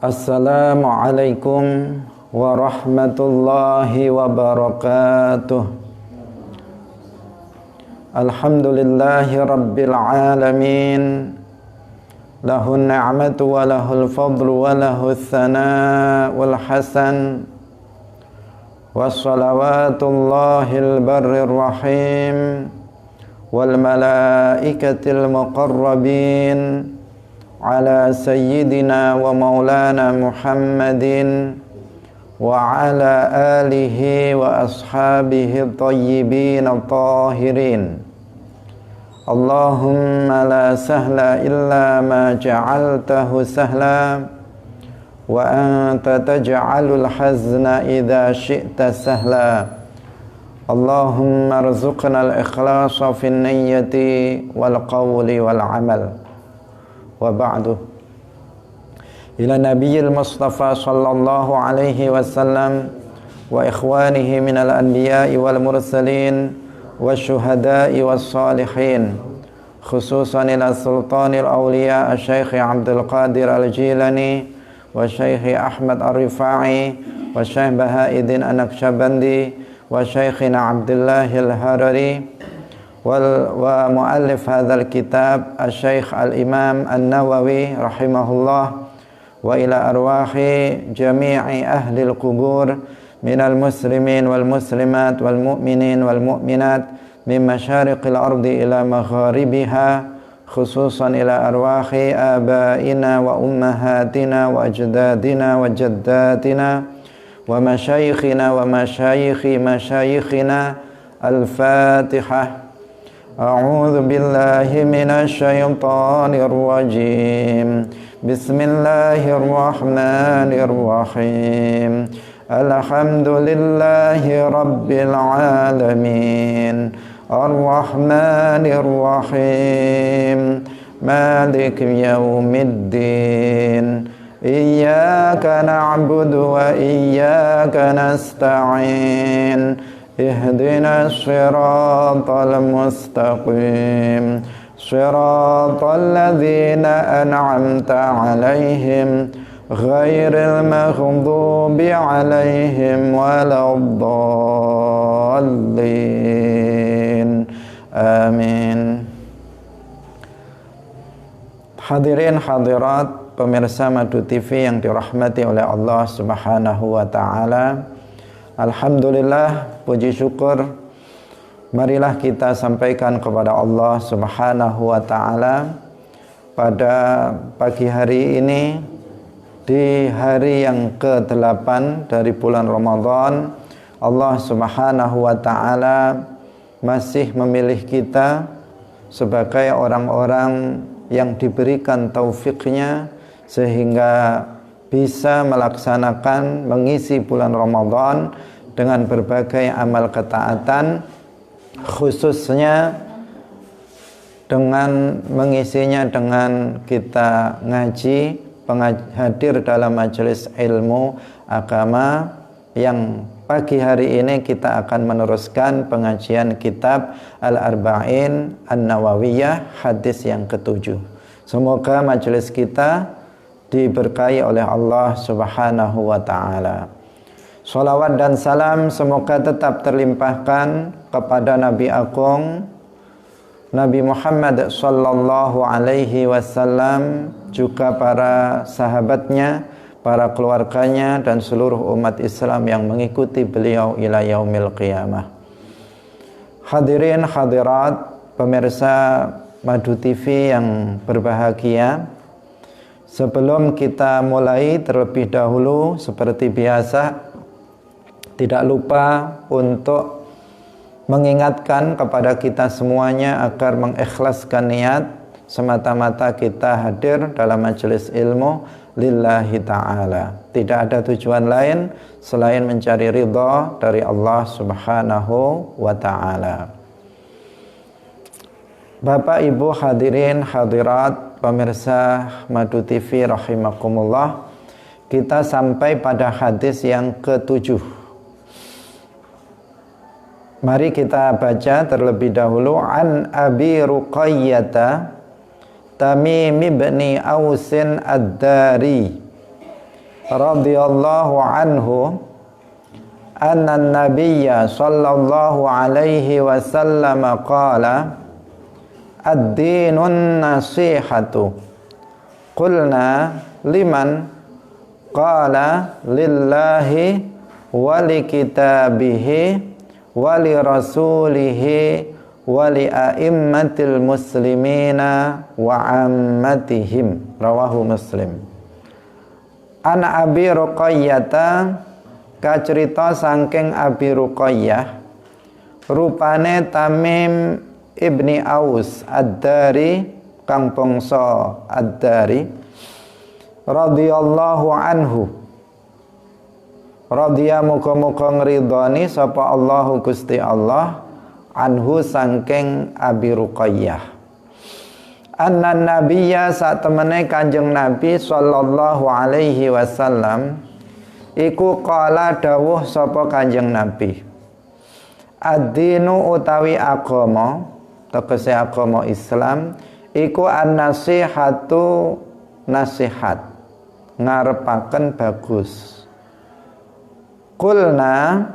Assalamualaikum warahmatullahi wabarakatuh. Alhamdulillahi rabbil alamin. Lahun ni'matu wa lahul fadlu wa lahul thana wal hasan. Wassalawatullahil barrir rahim wal malaikatil muqarrabin ala sayyidina wa maulana Muhammadin wa ala alihi wa ashabihi tayyibin at-tahirin. Allahumma la sahla illa ma ja'altahu sahla wa anta taj'alul hazna idha syi'ta sahla. Allahumma arzuqna al-ikhlasa fin niyyati wal qawli wal amal. Wa ba'du. Ila nabiyil mustafa sallallahu alaihi wasallam wa ikhwanihi minal anbiya'i wal mursalin wa syuhada'i was salihin, khususan ila sultanil awliya asy-syaikh Abdul Qadir al-Jilani wa syaikh Ahmad ar-Rifa'i wa syaikh Bahauddin an-Naqsyabandi wa syaikhina Abdullah al-Harari wa muallif hadzal kitab asy-syaikh al-Imam an-Nawawi rahimahullah wa ila arwahi jami'i ahli al-qubur minal muslimin wal muslimat wal mu'minin wal mu'minat min masyariqil ardi ila magharibiha, khususan ila arwahi abaina wa ummahatina wa ajdadina wa jaddatina wa masyayikhina wa masyayikhi masyayikhina. Al-Fatihah. A'udzu billahi minasy syaithanir rajim. Bismillahirrahmanirrahim. Alhamdulillahi rabbil alamin. Ar-Rahmanir Rahim. Maliki yaumiddin. Iyyaka na'budu wa iyyaka nasta'in. Ihdinas siratal mustaqim. Siratal ladzina an'amta 'alaihim ghairil maghdubi 'alaihim waladdallin. Amin. Hadirin hadirat pemirsa Madu TV yang dirahmati oleh Allah Subhanahu wa taala. Alhamdulillah, puji syukur marilah kita sampaikan kepada Allah Subhanahu wa taala pada pagi hari ini, di hari yang ke-8 dari bulan Ramadan. Allah Subhanahu wa taala masih memilih kita sebagai orang-orang yang diberikan taufiknya sehingga bisa melaksanakan mengisi bulan Ramadan dengan berbagai amal ketaatan, khususnya dengan mengisinya dengan kita ngaji, hadir dalam majelis ilmu agama, yang pagi hari ini kita akan meneruskan pengajian kitab Al-Arba'in An-Nawawiyah, hadis yang ke-7. Semoga majelis kita diberkahi oleh Allah Subhanahu wa ta'ala. Salawat dan salam semoga tetap terlimpahkan kepada Nabi Agung Nabi Muhammad sallallahu alaihi wasallam, juga para sahabatnya, para keluarganya, dan seluruh umat Islam yang mengikuti beliau ila yaumil qiyamah. Hadirin hadirat pemirsa Madu TV yang berbahagia, sebelum kita mulai terlebih dahulu seperti biasa, tidak lupa untuk mengingatkan kepada kita semuanya agar mengikhlaskan niat semata-mata kita hadir dalam majelis ilmu lillahi ta'ala. Tidak ada tujuan lain selain mencari ridha dari Allah Subhanahu wa ta'ala. Bapak Ibu hadirin hadirat pemirsa Madu TV rahimakumullah, kita sampai pada hadis yang ke-7. Mari kita baca terlebih dahulu. An Abi Ruqayyah Tamim ibn Ausin ad-Dari radhiyallahu anhu anna an-nabiyya sallallahu alaihi wasallam qala ad-dinun nasihatu. Qulna liman? Qala lillahi wa li kitabihi wa li rasulihi wa li a'immatil muslimina wa ammatihim. Rawahu Muslim. Ana Abi Ruqayyata, kacerita saking Abi Ruqayyah, rupane Tamim ibni Aus Ad-Dari, kang bangsa Ad-Dari, radhiyallahu anhu, radhiya muga-muga ngridoni sapa Allahu Gusti Allah, anhu saking Abi Ruqayyah, anna nabiyya sak temene Kanjeng Nabi sallallahu alaihi wasallam iku qala dawuh sapa Kanjeng Nabi, ad-dinu utawi agama, tegese agama Islam iku an-nasihatu, nasihat, ngarepaken bagus. Kulna,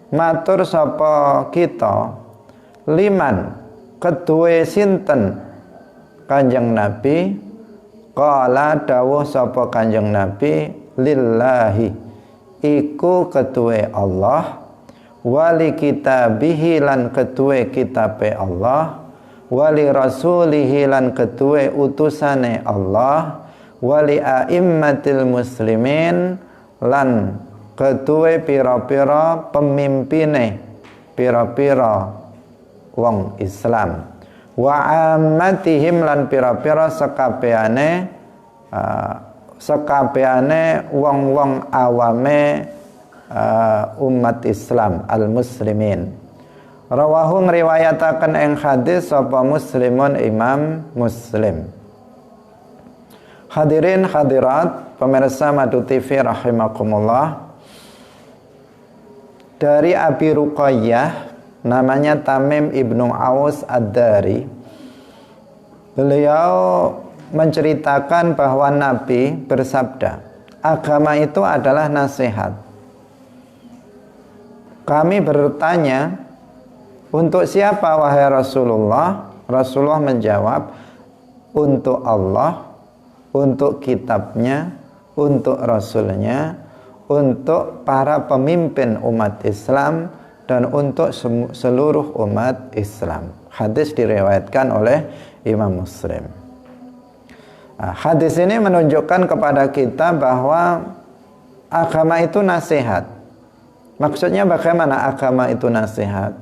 matur sapa kita, liman, keduwe sinten? Kanjeng Nabi. Qala dawuh sapa Kanjeng Nabi, lillahi, iku ketuwe Allah, wali kitabihi lan ketuwe kitabe Allah, wali rasulihi lan ketuwe utusane Allah, wali a'immatil muslimin lan ketuwe pira-pira pemimpine pira-pira wong Islam, wa ammatihim lan pira-pira sekabehane wong-wong awame umat Islam al-muslimin. Rawahu ngriwayataken ing hadis sapa Muslimun, Imam Muslim. Hadirin hadirat pemirsa Madu TV rahimakumullah, dari Abi Ruqayyah, namanya Tamim ibnu Aus Ad-Dari, beliau menceritakan bahwa Nabi bersabda, agama itu adalah nasihat. Kami bertanya, untuk siapa wahai Rasulullah? Rasulullah menjawab, untuk Allah, untuk kitabnya, untuk Rasulnya, untuk para pemimpin umat Islam, dan untuk seluruh umat Islam. Hadis diriwayatkan oleh Imam Muslim. Hadis ini menunjukkan kepada kita bahwa agama itu nasihat. Maksudnya bagaimana agama itu nasihat?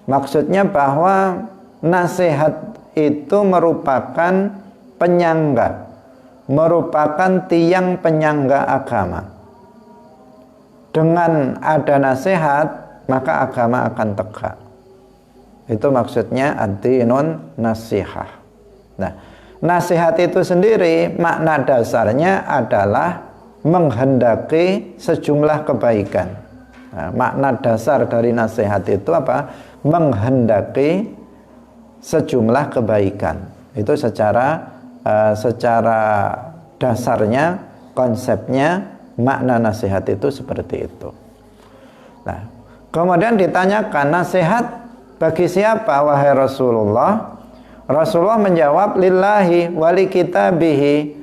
Maksudnya bahwa nasihat itu merupakan penyangga, merupakan tiang penyangga agama. Dengan ada nasihat, maka agama akan tegak. Itu maksudnya ad-dinun nasihah. Nah, nasihat itu sendiri makna dasarnya adalah menghendaki sejumlah kebaikan. Nah, makna dasar dari nasihat itu apa? Menghendaki sejumlah kebaikan. Itu secara dasarnya, konsepnya, makna nasihat itu seperti itu. Nah, kemudian ditanyakan, nasihat bagi siapa wahai Rasulullah? Rasulullah menjawab, lillahi wali kitabihi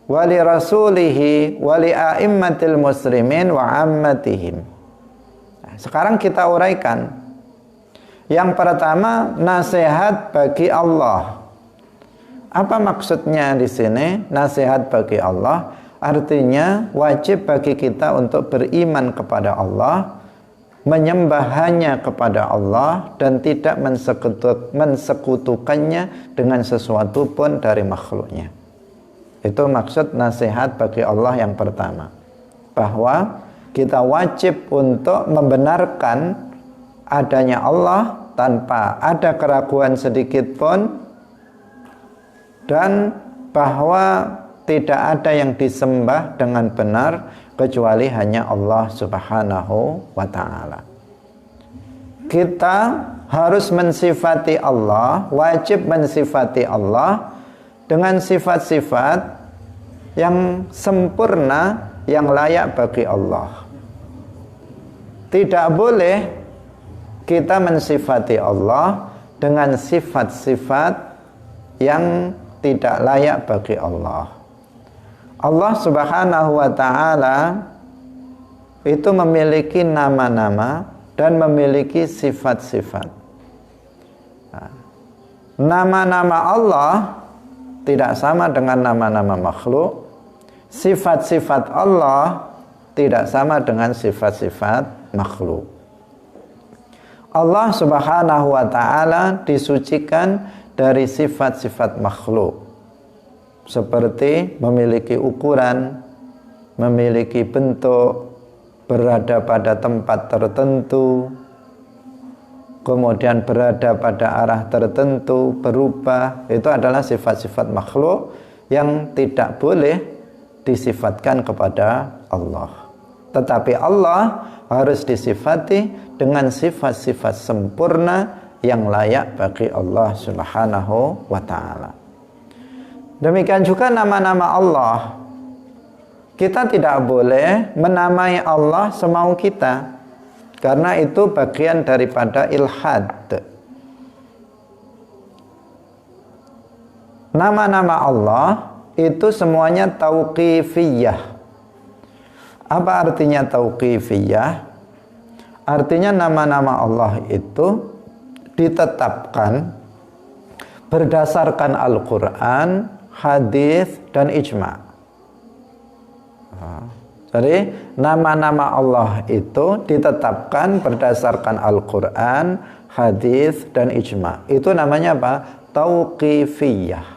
wali rasulihi wali a'immatil muslimin wa ammatihim. Nah, sekarang kita uraikan. Yang pertama, nasihat bagi Allah. Apa maksudnya di sini? Nasihat bagi Allah artinya wajib bagi kita untuk beriman kepada Allah, menyembah hanya kepada Allah, dan tidak mensekutukannya dengan sesuatu pun dari makhluknya. Itu maksud nasihat bagi Allah yang pertama, bahwa kita wajib untuk membenarkan adanya Allah tanpa ada keraguan sedikit pun, dan bahwa tidak ada yang disembah dengan benar kecuali hanya Allah Subhanahu wa ta'ala. Kita harus mensifati Allah, wajib mensifati Allah dengan sifat-sifat yang sempurna yang layak bagi Allah. Tidak boleh kita mensifati Allah dengan sifat-sifat yang tidak layak bagi Allah. Allah Subhanahu wa ta'ala itu memiliki nama-nama dan memiliki sifat-sifat. Nama-nama Allah tidak sama dengan nama-nama makhluk. Sifat-sifat Allah tidak sama dengan sifat-sifat makhluk. Allah Subhanahu wa ta'ala disucikan dari sifat-sifat makhluk, seperti memiliki ukuran, memiliki bentuk, berada pada tempat tertentu, kemudian berada pada arah tertentu, berubah. Itu adalah sifat-sifat makhluk yang tidak boleh disifatkan kepada Allah. Tetapi Allah harus disifati dengan sifat-sifat sempurna yang layak bagi Allah Subhanahu wa ta'ala. Demikian juga nama-nama Allah. Kita tidak boleh menamai Allah semau kita, karena itu bagian daripada ilhad. Nama-nama Allah itu semuanya tauqifiyah. Apa artinya tauqifiyah? Artinya nama-nama Allah itu ditetapkan berdasarkan Al-Quran, hadis, dan ijma'. Jadi nama-nama Allah itu ditetapkan berdasarkan Al-Quran, hadis, dan ijma'. Itu namanya apa? Tauqifiyah.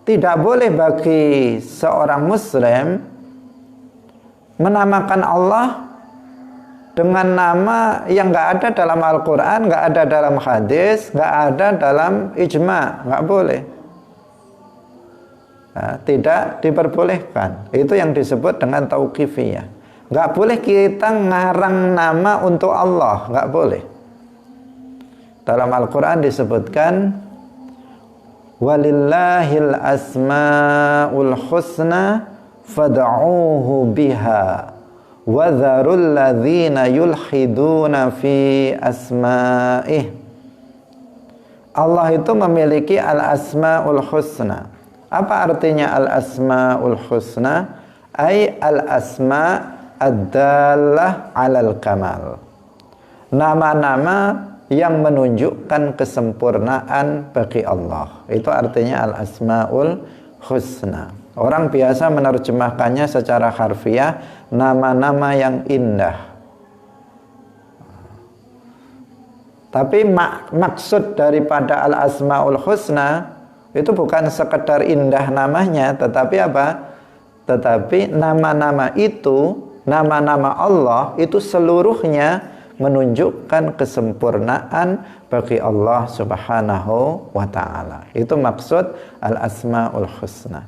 Tidak boleh bagi seorang muslim menamakan Allah dengan nama yang nggak ada dalam Al-Quran, nggak ada dalam hadis, nggak ada dalam ijma'. Nggak boleh. Tidak diperbolehkan. Itu yang disebut dengan tauqifiyah. Nggak boleh kita ngarang nama untuk Allah, nggak boleh. Dalam Al-Quran disebutkan, walillahil asma'ul husna fad'uuhu biha wa dharul ladzina yulhiduna fi asma'ih. Allah itu memiliki al-asma'ul husna. Apa artinya al-asma'ul husna? Ay al-asma' ad-dallah 'alal kamal. Nama-nama yang menunjukkan kesempurnaan bagi Allah. Itu artinya al-asma'ul husna. Orang biasa menerjemahkannya secara harfiah, nama-nama yang indah. Tapi maksud daripada al-asma'ul husna itu bukan sekedar indah namanya, tetapi apa? Tetapi nama-nama itu, nama-nama Allah itu seluruhnya menunjukkan kesempurnaan bagi Allah Subhanahu wa ta'ala. Itu maksud al-asma'ul husna.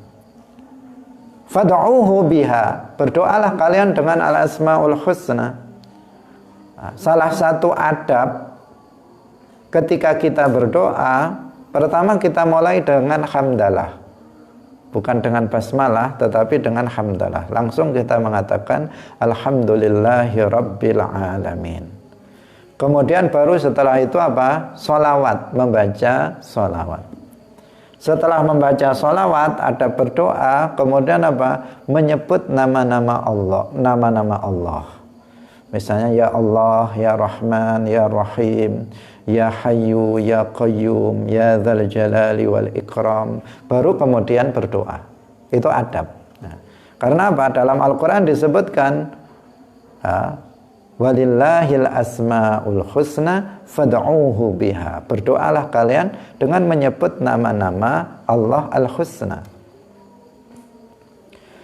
Fad'uuhu biha, berdoalah kalian dengan al-asma'ul husna. Salah satu adab ketika kita berdoa, pertama kita mulai dengan hamdalah. Bukan dengan basmalah, tetapi dengan hamdalah. Langsung kita mengatakan alhamdulillahi rabbil alamin. Kemudian baru setelah itu apa? Sholawat, membaca sholawat. Setelah membaca sholawat ada berdoa, kemudian apa? Menyebut nama-nama Allah, nama-nama Allah. Misalnya ya Allah, ya Rahman, ya Rahim, ya Hayyu, ya Qayyum, ya Dzal Jalali wal Ikram. Baru kemudian berdoa. Itu adab. Nah, karena apa? Dalam Al-Quran disebutkan walillahil asma'ul husna fad'uuhu biha. Berdoalah kalian dengan menyebut nama-nama Allah al-husna.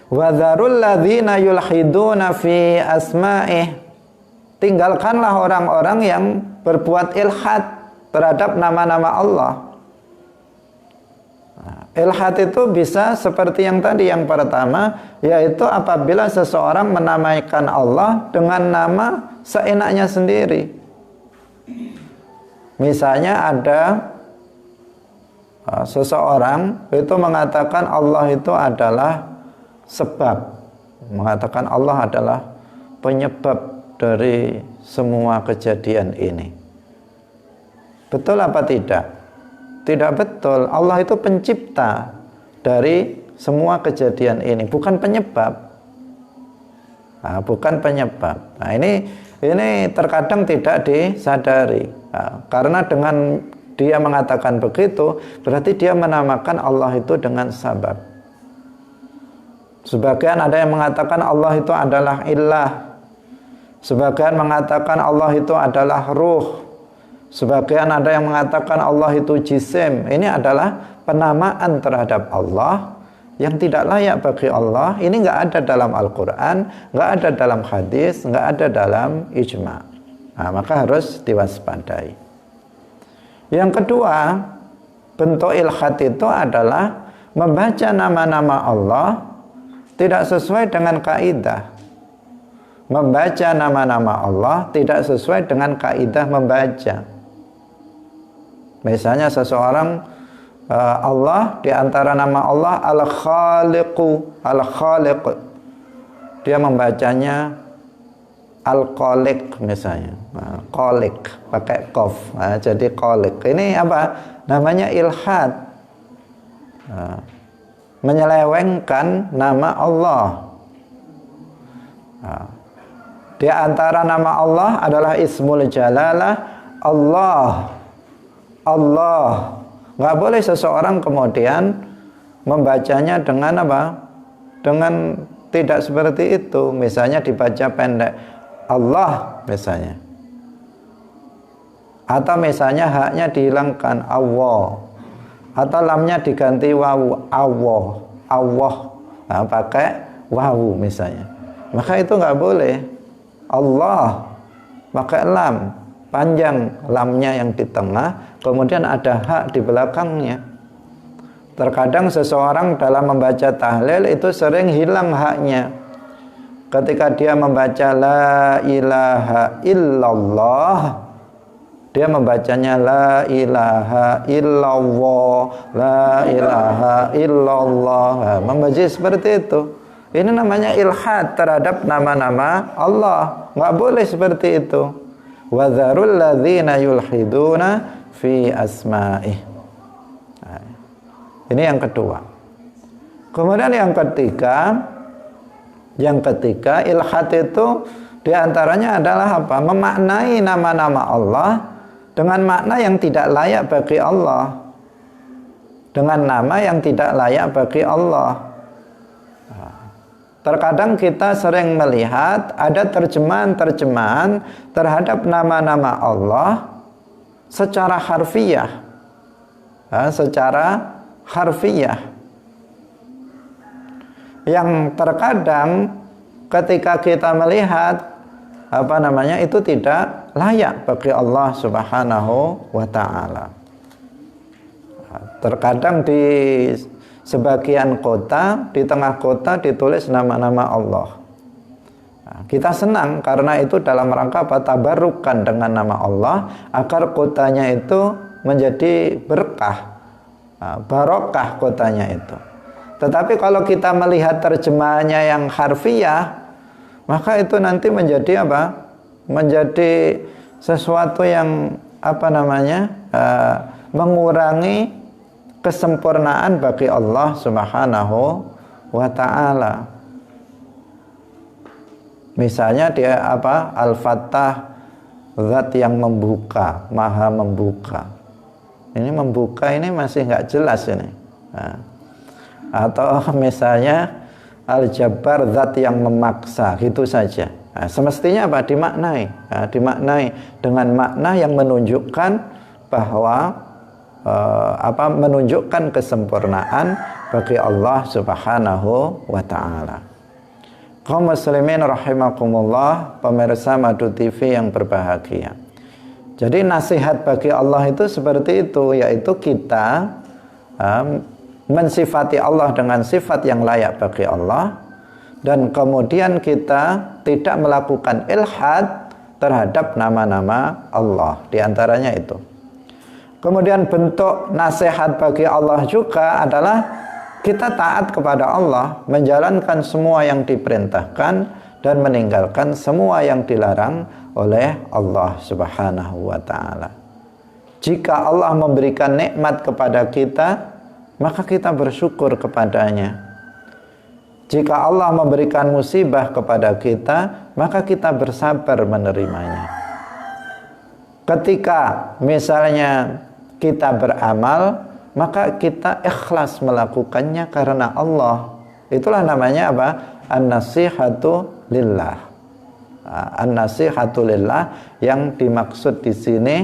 Wa dzarul ladzina yulhiduna fi asma'ih. Tinggalkanlah orang-orang yang berbuat ilhad terhadap nama-nama Allah. Ilhad itu bisa seperti yang tadi, yang pertama, yaitu apabila seseorang menamaikan Allah dengan nama seenaknya sendiri. Misalnya ada seseorang itu mengatakan Allah itu adalah sebab. mengatakan Allah adalah penyebab dari semua kejadian ini. Betul apa tidak? Tidak betul. Allah itu pencipta dari semua kejadian ini, bukan penyebab. Nah, bukan penyebab. Nah, ini terkadang tidak disadari. Nah, karena dengan dia mengatakan begitu, berarti dia menamakan Allah itu dengan sabab. Sebagian ada yang mengatakan Allah itu adalah ilah. Sebagian mengatakan Allah itu adalah ruh. Sebagian ada yang mengatakan Allah itu jisim. Ini adalah penamaan terhadap Allah yang tidak layak bagi Allah. Ini nggak ada dalam Al-Quran, nggak ada dalam hadis, nggak ada dalam ijma. Nah, maka harus diwaspadai. Yang kedua, bentuk ilhad itu adalah membaca nama-nama Allah tidak sesuai dengan kaidah. Membaca nama-nama Allah tidak sesuai dengan kaidah membaca. Misalnya seseorang Allah, di antara nama Allah Al-Khaliqu, Al-Khaliq, dia membacanya Al-Khaliq misalnya, Khaliq pakai qaf, jadi Khaliq. Ini apa? Namanya ilhad, menyelewengkan nama Allah. Di antara nama Allah adalah Ismul Jalalah, Allah. Allah. Nggak boleh seseorang kemudian membacanya dengan apa? Dengan tidak seperti itu. Misalnya dibaca pendek Allah misalnya. Atau misalnya haknya dihilangkan Allah. Atau lamnya diganti wawu Allah. Allah. Nah, pakai wawu misalnya. Maka itu nggak boleh. Allah pakai lam, panjang lamnya yang di tengah, kemudian ada hak di belakangnya. Terkadang seseorang dalam membaca tahlil itu sering hilang haknya. Ketika dia membaca la ilaha illallah, dia membacanya la ilaha illallah, la ilaha illallah. Nah, membaca seperti itu. Ini namanya ilhad terhadap nama-nama Allah. Nggak boleh seperti itu. Wa dzarul ladzina yulhiduna fi asma'ih. Nah, ini yang kedua. Kemudian yang ketiga ilhad itu diantaranya adalah apa? Memaknai nama-nama Allah dengan makna yang tidak layak bagi Allah, dengan nama yang tidak layak bagi Allah. Terkadang kita sering melihat ada terjemahan-terjemahan terhadap nama-nama Allah secara harfiah, yang terkadang ketika kita melihat itu tidak layak bagi Allah Subhanahu wa ta'ala. Terkadang di sebagian kota, di tengah kota ditulis nama-nama Allah. Nah, kita senang karena itu dalam rangka tabarrukan dengan nama Allah agar kotanya itu menjadi berkah, barokah kotanya itu. Tetapi kalau kita melihat terjemahannya yang harfiah, maka itu nanti menjadi apa? Menjadi sesuatu yang mengurangi kesempurnaan bagi Allah Subhanahu wa ta'ala. Misalnya dia Al-Fattah, zat yang membuka, maha membuka. Ini membuka ini masih nggak jelas ini. Atau misalnya Al-Jabbar, zat yang memaksa, gitu saja. Semestinya dimaknai dengan makna yang menunjukkan bahwa menunjukkan kesempurnaan bagi Allah Subhanahu wa ta'ala. Kaum muslimin rahimakumullah, pemirsa Madu TV yang berbahagia. Jadi nasihat bagi Allah itu seperti itu, yaitu kita mensifati Allah dengan sifat yang layak bagi Allah, dan kemudian kita tidak melakukan ilhad terhadap nama-nama Allah. Di antaranya itu. Kemudian bentuk nasihat bagi Allah juga adalah Kita taat kepada Allah, menjalankan semua yang diperintahkan dan meninggalkan semua yang dilarang oleh Allah Subhanahu wa taala. Jika Allah memberikan nikmat kepada kita, maka kita bersyukur kepadanya. Jika Allah memberikan musibah kepada kita, maka kita bersabar menerimanya. Ketika misalnya kita beramal, maka kita ikhlas melakukannya karena Allah. Itulah namanya apa? An-nasihatu lillah. An-nasihatu lillah yang dimaksud di sini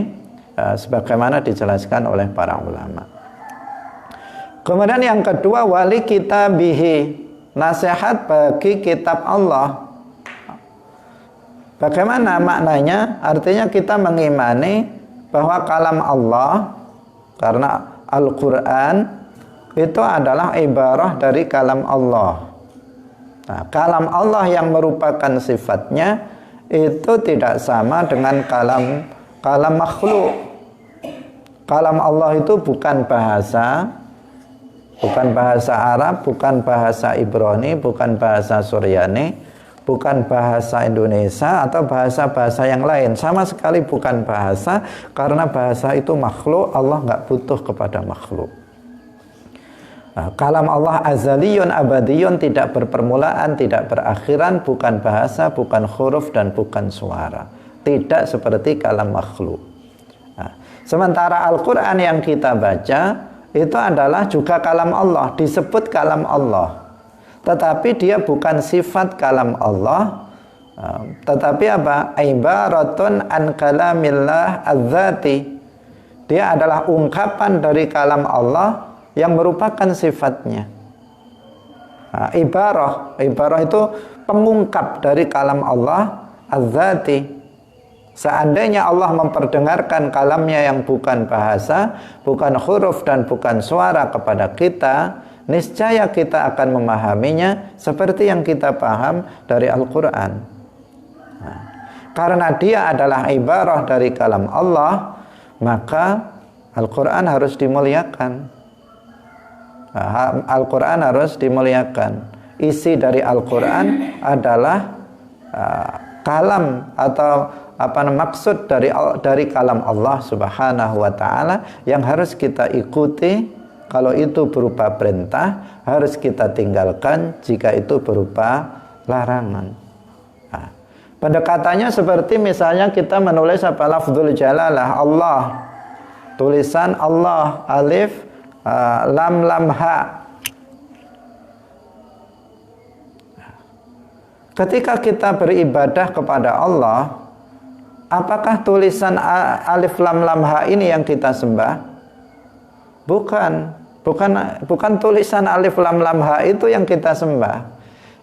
sebagaimana dijelaskan oleh para ulama. Kemudian yang kedua, wali kitabihi, nasihat bagi kitab Allah. Bagaimana maknanya? Artinya kita mengimani bahwa kalam Allah, karena Al-Quran itu adalah ibarah dari kalam Allah. Nah, kalam Allah yang merupakan sifatnya itu tidak sama dengan kalam makhluk. Kalam Allah itu bukan bahasa Arab, bukan bahasa Ibrani, bukan bahasa Suryani, bukan bahasa Indonesia atau bahasa-bahasa yang lain. Sama sekali bukan bahasa, karena bahasa itu makhluk. Allah nggak butuh kepada makhluk. Nah, kalam Allah azaliyun abadiyun, tidak berpermulaan, tidak berakhiran, bukan bahasa, bukan huruf, dan bukan suara. Tidak seperti kalam makhluk. Nah, sementara Al-Quran yang kita baca itu adalah juga kalam Allah, disebut kalam Allah, tetapi dia bukan sifat kalam Allah, tetapi apa? Ibaratun an kalamillah az-zati. Dia adalah ungkapan dari kalam Allah yang merupakan sifatnya. Nah, ibarah itu pengungkap dari kalam Allah az-zati. Seandainya Allah memperdengarkan kalamnya yang bukan bahasa, bukan huruf, dan bukan suara kepada kita, niscaya kita akan memahaminya seperti yang kita paham dari Al-Quran. Nah, karena dia adalah ibarah dari kalam Allah, maka Al-Quran harus dimuliakan. Nah, Al-Quran harus dimuliakan. Isi dari Al-Quran adalah kalam atau maksud dari kalam Allah Subhanahu wa taala yang harus kita ikuti. Kalau itu berupa perintah, harus kita tinggalkan jika itu berupa larangan. Nah, pendekatannya seperti misalnya kita menulis lafzul jalalah Allah, tulisan Allah, alif lam ha. Ketika kita beribadah kepada Allah, apakah tulisan alif lam ha ini yang kita sembah? Bukan tulisan alif lam ha itu yang kita sembah.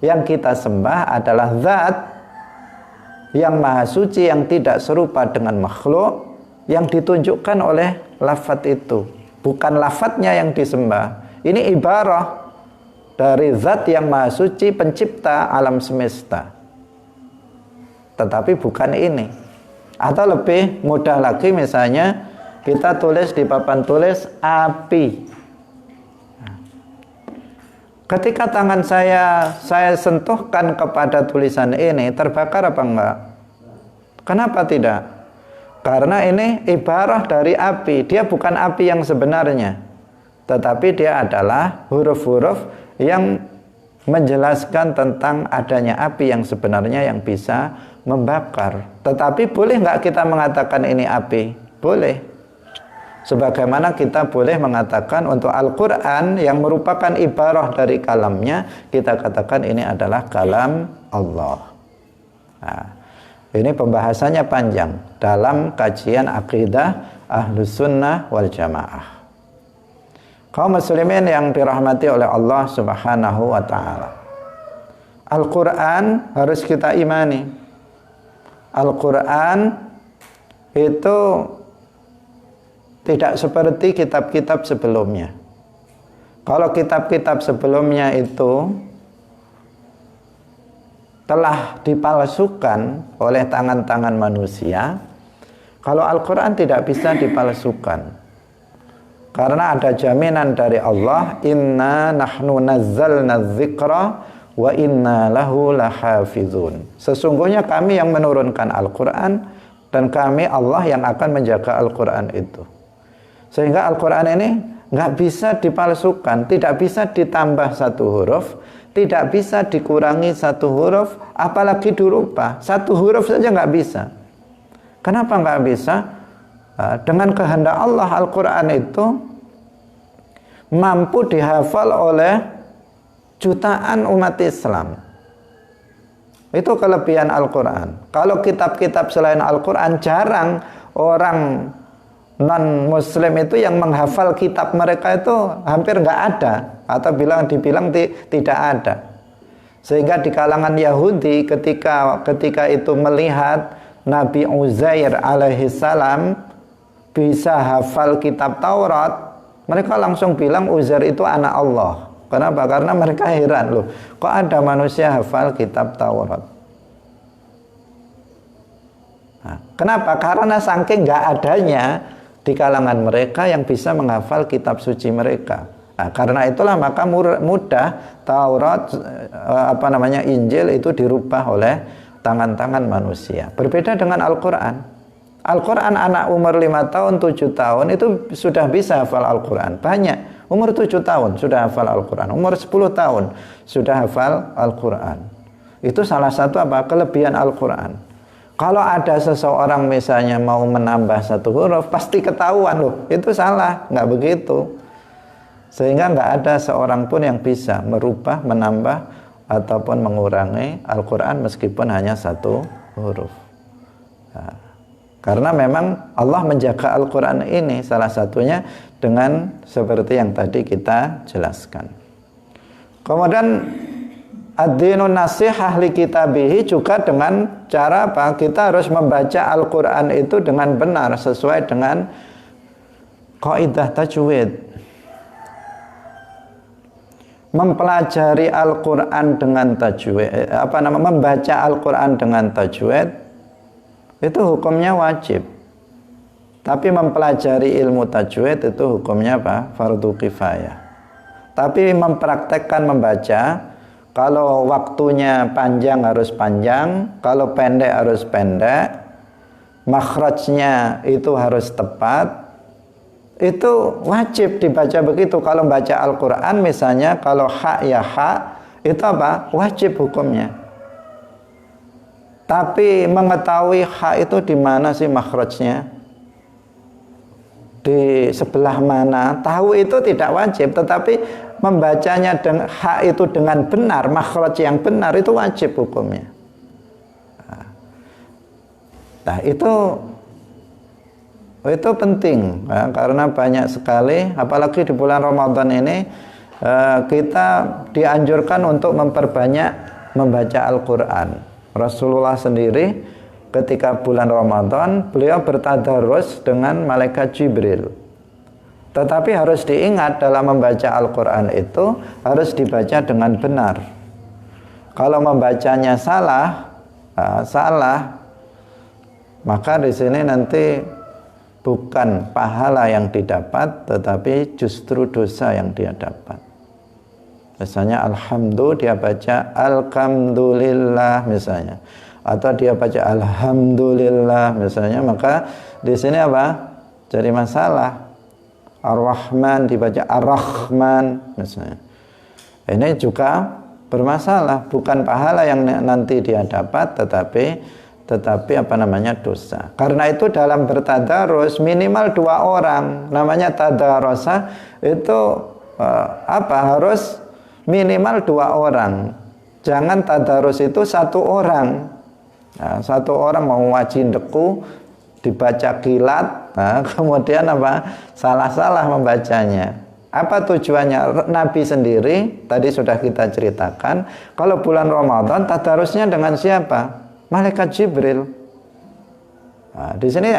Yang kita sembah adalah zat yang maha suci, yang tidak serupa dengan makhluk, yang ditunjukkan oleh lafaz itu. Bukan lafaznya yang disembah. Ini ibarah dari zat yang maha suci, pencipta alam semesta. Tetapi bukan ini. Atau lebih mudah lagi, misalnya kita tulis di papan tulis api. Ketika tangan saya sentuhkan kepada tulisan ini, terbakar apa enggak? Kenapa tidak? Karena ini ibarah dari api. Dia bukan api yang sebenarnya, tetapi dia adalah huruf-huruf yang menjelaskan tentang adanya api yang sebenarnya yang bisa membakar. Tetapi boleh nggak kita mengatakan ini api? Boleh. Sebagaimana kita boleh mengatakan untuk Al-Quran yang merupakan ibarah dari kalamnya, kita katakan ini adalah kalam Allah. Nah, ini pembahasannya panjang dalam kajian akidah Ahlus Sunnah wal Jamaah. Kaum muslimin yang dirahmati oleh Allah Subhanahu wa taala. Al-Quran harus kita imani. Al-Quran itu tidak seperti kitab-kitab sebelumnya. Kalau kitab-kitab sebelumnya itu telah dipalsukan oleh tangan-tangan manusia, kalau Al-Quran tidak bisa dipalsukan. Karena ada jaminan dari Allah, inna nahnu nazzalna dzikra wa inna lahu lahafizun. Sesungguhnya kami yang menurunkan Al-Quran dan kami Allah yang akan menjaga Al-Quran itu. Sehingga Al-Quran ini nggak bisa dipalsukan, tidak bisa ditambah satu huruf, tidak bisa dikurangi satu huruf, apalagi dirubah. Satu huruf saja nggak bisa. Kenapa nggak bisa? Dengan kehendak Allah, Al-Quran itu mampu dihafal oleh jutaan umat Islam. Itu kelebihan Al-Quran. Kalau kitab-kitab selain Al-Quran, jarang orang non-Muslim itu yang menghafal kitab mereka itu hampir nggak ada, atau dibilang tidak ada. Sehingga di kalangan Yahudi ketika itu melihat Nabi Uzair alaihissalam bisa hafal kitab Taurat, mereka langsung bilang Uzair itu anak Allah. Kenapa? Karena mereka heran, loh, kok ada manusia hafal kitab Taurat? Nah, kenapa? Karena saking nggak adanya di kalangan mereka yang bisa menghafal kitab suci mereka. Nah, karena itulah maka mudah Taurat, Injil itu dirubah oleh tangan-tangan manusia. Berbeda dengan Al-Quran. Al-Quran anak umur 5 tahun, 7 tahun itu sudah bisa hafal Al-Quran. Banyak. Umur 7 tahun sudah hafal Al-Quran. Umur 10 tahun sudah hafal Al-Quran. Itu salah satu kelebihan Al-Quran. Kalau ada seseorang misalnya mau menambah satu huruf, pasti ketahuan, loh, itu salah, nggak begitu. Sehingga nggak ada seorang pun yang bisa merubah, menambah, ataupun mengurangi Al-Quran meskipun hanya satu huruf. Nah, karena memang Allah menjaga Al-Quran ini salah satunya dengan seperti yang tadi kita jelaskan. Kemudian ad-dinun nasihah li kitabihi juga dengan cara apa? Kita harus membaca Al-Quran itu dengan benar sesuai dengan kaidah tajwid. Mempelajari Al-Quran dengan tajwid, membaca Al-Quran dengan tajwid itu hukumnya wajib. Tapi mempelajari ilmu tajwid itu hukumnya apa? Fardu kifayah. Tapi mempraktekkan membaca, kalau waktunya panjang harus panjang, kalau pendek harus pendek, makhrajnya itu harus tepat, itu wajib dibaca begitu. Kalau baca Al-Quran misalnya, kalau ha ya ha, itu apa? Wajib hukumnya. Tapi mengetahui ha itu di mana sih makhrajnya, di sebelah mana, tahu itu tidak wajib. Tetapi membacanya dengan ha itu dengan benar, makhraj yang benar, itu wajib hukumnya. Nah itu penting ya, karena banyak sekali, apalagi di bulan Ramadan ini kita dianjurkan untuk memperbanyak membaca Al-Quran. Rasulullah sendiri ketika bulan Ramadan beliau bertadarus dengan malaikat Jibril. Tetapi harus diingat dalam membaca Al-Quran itu harus dibaca dengan benar. Kalau membacanya salah, maka di sini nanti bukan pahala yang didapat, tetapi justru dosa yang dia dapat. Misalnya alhamdulillah dia baca alhamdulillah misalnya, atau dia baca alhamdulillah misalnya, maka di sini apa? Jadi masalah. Ar-Rahman dibaca Ar-Rahman misalnya. Ini juga bermasalah, bukan pahala yang nanti dia dapat, tetapi dosa. Karena itu dalam bertadarus minimal 2 orang, namanya tadarosa itu harus minimal 2 orang. Jangan tadarus itu 1 orang. Nah, 1 orang mau wajin deku dibaca kilat, kemudian salah-salah membacanya. Apa tujuannya? Nabi sendiri tadi sudah kita ceritakan, kalau bulan Ramadan tadarusnya dengan siapa? Malaikat Jibril. Nah, di sini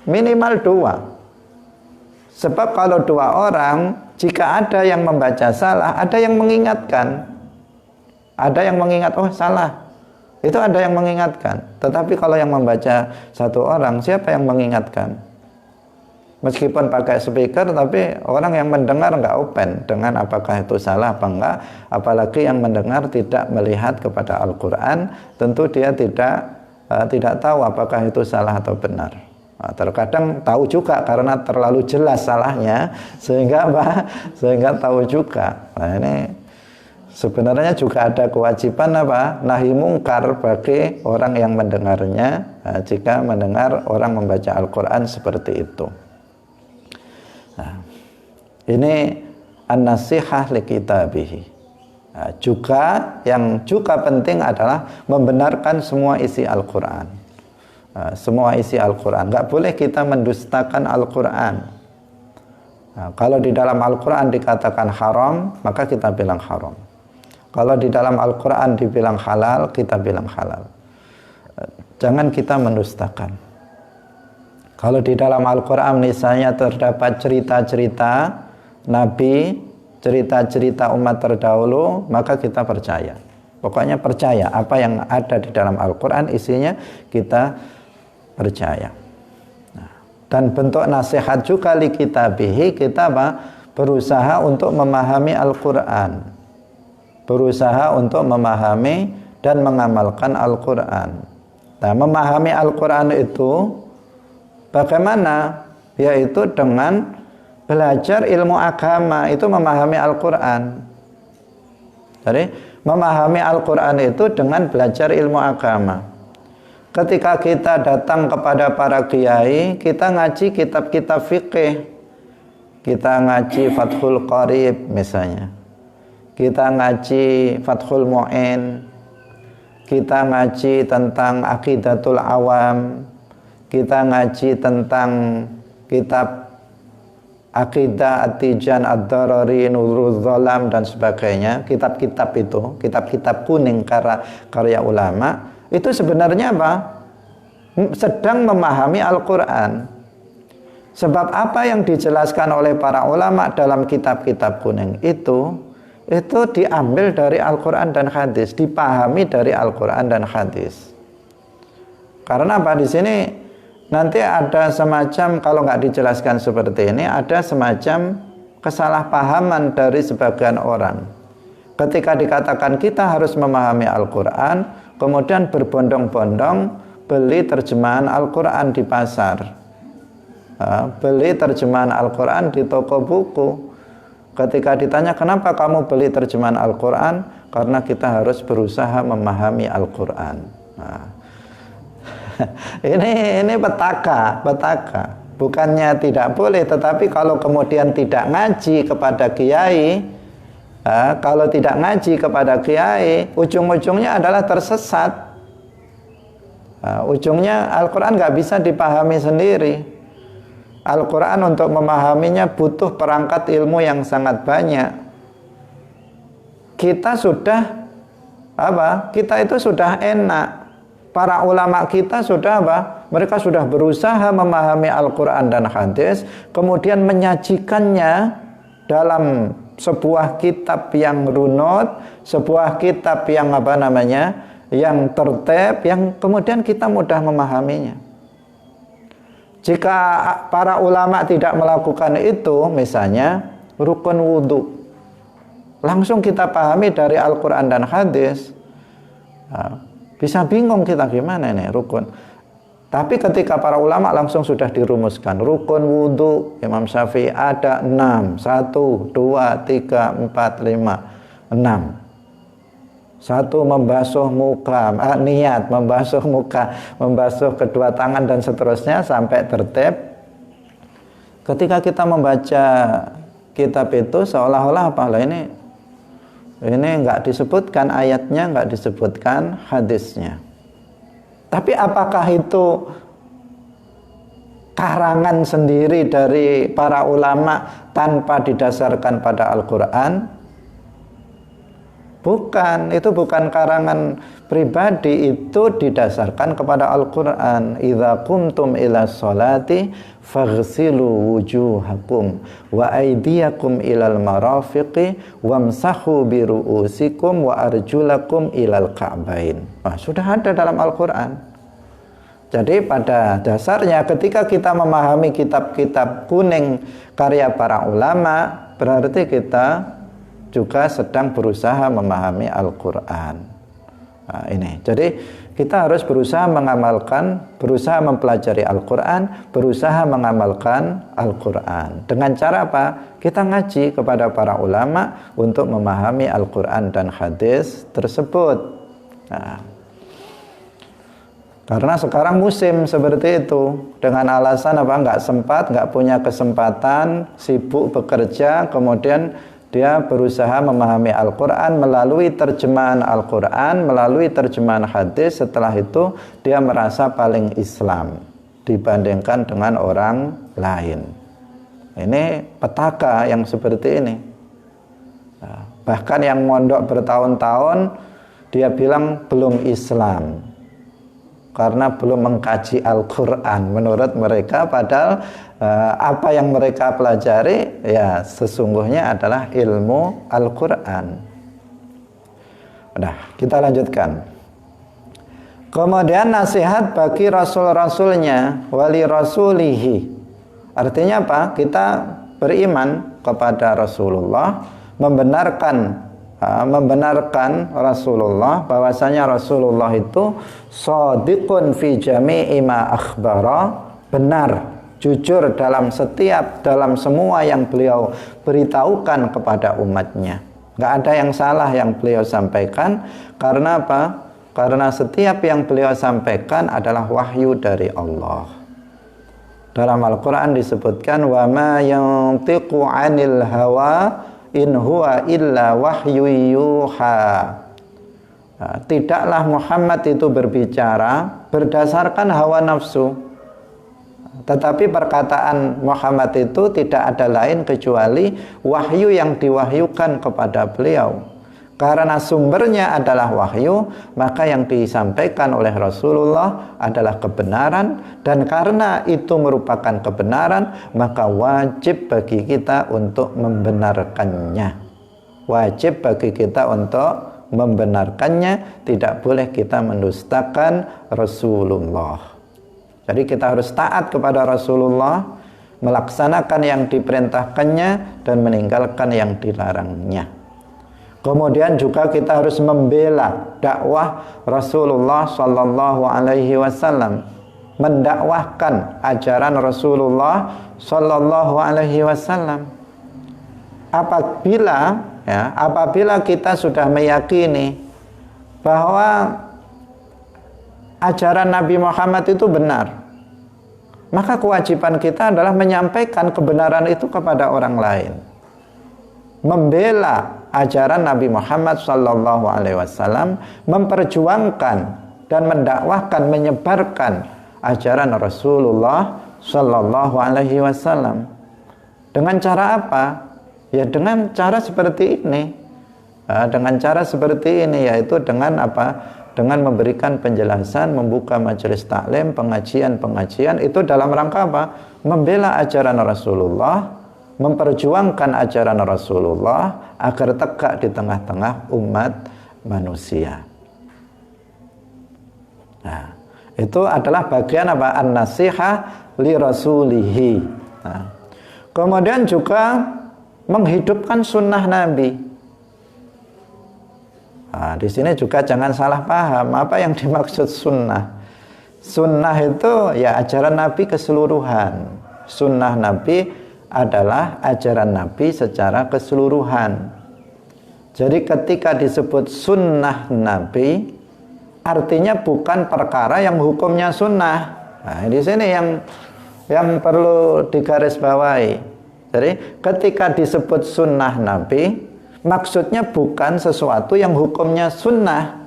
minimal 2. Sebab kalau 2 orang, jika ada yang membaca salah, ada yang mengingatkan. Ada yang mengingat, oh salah. Itu ada yang mengingatkan. Tetapi kalau yang membaca 1 orang, siapa yang mengingatkan? Meskipun pakai speaker, tapi orang yang mendengar nggak open dengan apakah itu salah apa enggak. Apalagi yang mendengar tidak melihat kepada Al-Quran, tentu dia tidak tahu apakah itu salah atau benar. Nah, terkadang tahu juga karena terlalu jelas salahnya, sehingga sehingga tahu juga. Nah, ini sebenarnya juga ada kewajiban nahi mungkar bagi orang yang mendengarnya, jika mendengar orang membaca Al-Quran seperti itu. Nah, ini an-nasihah li kitabihi. Nah, juga yang juga penting adalah membenarkan semua isi Al-Quran. Nah, semua isi Al-Quran. Nggak boleh kita mendustakan Al-Quran. Nah, kalau di dalam Al-Quran dikatakan haram, maka kita bilang haram. Kalau di dalam Al-Quran dibilang halal, kita bilang halal. Jangan kita mendustakan. Kalau di dalam Al-Quran misalnya terdapat cerita-cerita Nabi, cerita-cerita umat terdahulu, maka kita percaya. Pokoknya percaya apa yang ada di dalam Al-Quran, isinya kita percaya. Nah, dan bentuk nasihat juga li kitabihi, kita berusaha untuk memahami Al-Quran, berusaha untuk memahami dan mengamalkan Al-Quran. Nah, memahami Al-Quran itu bagaimana? Yaitu dengan belajar ilmu agama, itu memahami Al-Quran. Jadi memahami Al-Quran itu dengan belajar ilmu agama. Ketika kita datang kepada para kiai, kita ngaji kitab-kitab fikih, kita ngaji Fathul Qarib misalnya, kita ngaji Fathul Mu'in, kita ngaji tentang Aqidatul Awam, kita ngaji tentang kitab Aqidah At-Tijan Ad-Darari, Nurul Zolam dan sebagainya. Kitab-kitab itu, kitab-kitab kuning karya ulama, itu sebenarnya sedang memahami Al-Quran. Sebab apa yang dijelaskan oleh para ulama dalam kitab-kitab kuning itu diambil dari Al-Quran dan hadis, dipahami dari Al-Quran dan hadis. Karena di sini nanti ada semacam, kalau nggak dijelaskan seperti ini, ada semacam kesalahpahaman dari sebagian orang. Ketika dikatakan kita harus memahami Al-Quran, kemudian berbondong-bondong beli terjemahan Al-Quran di pasar, beli terjemahan Al-Quran di toko buku. Ketika ditanya kenapa kamu beli terjemahan Al-Quran, karena kita harus berusaha memahami Al-Quran. Nah, ini petaka. Bukannya tidak boleh, tetapi kalau kemudian tidak ngaji kepada kiai, kalau tidak ngaji kepada kiai, ujung-ujungnya adalah tersesat. Ujungnya Al-Quran nggak bisa dipahami sendiri. Al-Quran untuk memahaminya butuh perangkat ilmu yang sangat banyak. Kita itu sudah enak. Para ulama kita sudah mereka sudah berusaha memahami Al-Quran dan hadis, kemudian menyajikannya dalam sebuah kitab yang runut, sebuah kitab yang yang tertib, yang kemudian kita mudah memahaminya. Jika para ulama tidak melakukan itu, misalnya rukun wudhu, langsung kita pahami dari Al-Quran dan hadis, bisa bingung kita gimana ini rukun. Tapi ketika para ulama langsung sudah dirumuskan, rukun wudhu Imam Syafi'i ada 6, 1, 2, 3, 4, 5, 6. 1 membasuh muka, niat membasuh muka, membasuh kedua tangan dan seterusnya sampai tertib. Ketika kita membaca kitab itu seolah-olah ini nggak disebutkan ayatnya, nggak disebutkan hadisnya. Tapi apakah itu karangan sendiri dari para ulama tanpa didasarkan pada Al-Quran? Bukan, itu bukan karangan pribadi, itu didasarkan kepada Al-Quran. Idza qumtum ila sholati faghsilu wujuhakum wa aydiyakum ilal marafiqi wamsahu bi ru'usikum wa arjulakum ilal ka'bain. Sudah ada dalam Al-Quran. Jadi pada dasarnya ketika kita memahami kitab-kitab kuning karya para ulama, berarti kita juga sedang berusaha memahami Al-Quran. Nah, ini. Jadi kita harus berusaha mengamalkan, berusaha mempelajari Al-Quran, berusaha mengamalkan Al-Quran. Dengan cara apa? Kita ngaji kepada para ulama untuk memahami Al-Quran dan hadis tersebut. Nah, karena sekarang musim seperti itu, dengan alasan apa? Nggak sempat, nggak punya kesempatan, sibuk bekerja, kemudian dia berusaha memahami Al-Quran melalui terjemahan Al-Quran, melalui terjemahan hadis. Setelah itu dia merasa paling Islam dibandingkan dengan orang lain. Ini petaka yang seperti ini. Nah, bahkan yang mondok bertahun-tahun dia bilang belum Islam karena belum mengkaji Al-Quran menurut mereka, padahal apa yang mereka pelajari ya sesungguhnya adalah ilmu Al-Quran. Nah, kita lanjutkan. Kemudian nasihat bagi rasul-rasulnya, wali rasulihi. Artinya apa? Kita beriman kepada Rasulullah, membenarkan Rasulullah, bahwasanya Rasulullah itu shadiqun fi jami'i ma akhbara, benar, jujur dalam semua yang beliau beritahukan kepada umatnya. Nggak ada yang salah yang beliau sampaikan. Karena apa? Karena setiap yang beliau sampaikan adalah wahyu dari Allah. Dalam Al-Quran disebutkan wa ma yantiqu 'anil hawa in huwa illa wahyu yuha. Tidaklah Muhammad itu berbicara berdasarkan hawa nafsu, tetapi perkataan Muhammad itu tidak ada lain kecuali wahyu yang diwahyukan kepada beliau. Karena sumbernya adalah wahyu, maka yang disampaikan oleh Rasulullah adalah kebenaran, dan karena itu merupakan kebenaran, maka wajib bagi kita untuk membenarkannya. Wajib bagi kita untuk membenarkannya, tidak boleh kita mendustakan Rasulullah. Jadi kita harus taat kepada Rasulullah, melaksanakan yang diperintahkannya dan meninggalkan yang dilarangnya. Kemudian juga kita harus membela dakwah Rasulullah sallallahu alaihi wasallam, mendakwahkan ajaran Rasulullah sallallahu alaihi wasallam. Apabila kita sudah meyakini bahwa ajaran Nabi Muhammad itu benar, maka kewajiban kita adalah menyampaikan kebenaran itu kepada orang lain. Membela ajaran Nabi Muhammad sallallahu alaihi wasallam, memperjuangkan dan mendakwahkan, menyebarkan ajaran Rasulullah sallallahu alaihi wasallam. Dengan cara apa? Ya dengan cara seperti ini. Dengan cara seperti ini, yaitu dengan apa? Dengan memberikan penjelasan, membuka majelis taklim, pengajian itu dalam rangka apa? Membela ajaran Rasulullah, memperjuangkan ajaran Rasulullah agar tegak di tengah-tengah umat manusia. Nah, itu adalah bagian apa? An-nasihah li rasulihi. Nah, kemudian juga menghidupkan sunnah Nabi. Nah, di sini juga jangan salah paham apa yang dimaksud sunnah. Sunnah itu ya ajaran Nabi keseluruhan. Sunnah Nabi adalah ajaran Nabi secara keseluruhan. Jadi ketika disebut sunnah Nabi, artinya bukan perkara yang hukumnya sunnah. Nah, di sini yang perlu digarisbawahi. Jadi ketika disebut sunnah Nabi, maksudnya bukan sesuatu yang hukumnya sunnah.